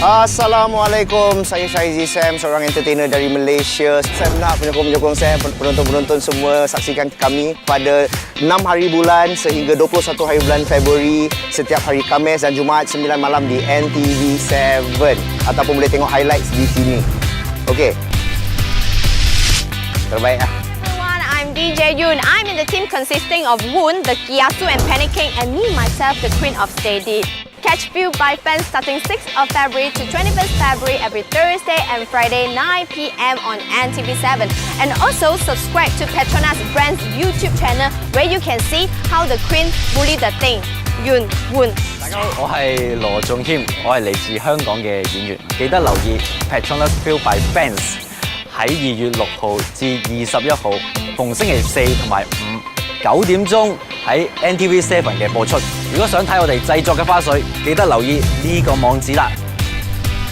Assalamualaikum, saya Shaizi Sam, seorang entertainer dari Malaysia. Saya nak penyokong-penyokong saya, penonton-penonton semua saksikan kami pada 6 hari bulan sehingga 21 hari bulan Februari setiap hari Khamis dan Jumaat 9 malam di NTV7 ataupun boleh tengok highlights di sini. Okey. Terbaik lah. I'm DJ Yoon. I'm in the team consisting of Woon, the Kiasu and Panicking, and me, myself, the Queen of Steady. Catch Fueled by Fans starting 6th of February to 21st February every Thursday and Friday 9 p.m. on NTV7. And also subscribe to Petronas Brand's YouTube channel where you can see how the Queen bully the thing. Yoon, Woon. 大家好，我係羅仲謙，我係嚟自香港嘅演員，記得留意 Petronas Fueled by Fans 喺2月6號至21號，逢星期4同埋5 9點鐘喺 NTV7 嘅播出。如果想睇我哋製作嘅花絮，記得留意呢個網址啦。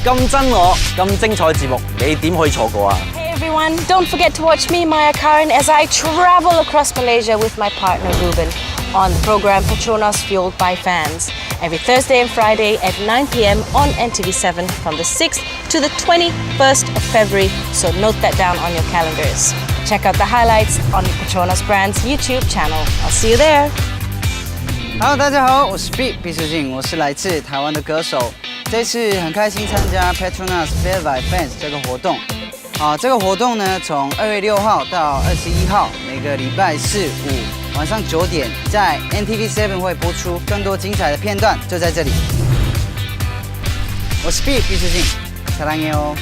咁真我咁精彩節目，你點可以錯過啊 Hey everyone, don't forget to watch me, Maya Karen, as I travel across Malaysia with my partner Ruben on the program Petronas Fueled by Fans every Thursday and Friday at 9 p.m. on NTV7 from the 6th to the 21st of February, so note that down on your calendars. Check out the highlights on Petronas Brand's YouTube channel. I'll see you there. Hello， 大家好，我是 毕书尽，我是来自台湾的歌手。这次很开心参加 Petronas Fueled by Fans 这个活动。这个活动呢，从2月6号到21号，每个礼拜4、5晚上9点，在 NTV7 会播出更多精彩的片段，就在这里。我是毕书尽，사랑해요。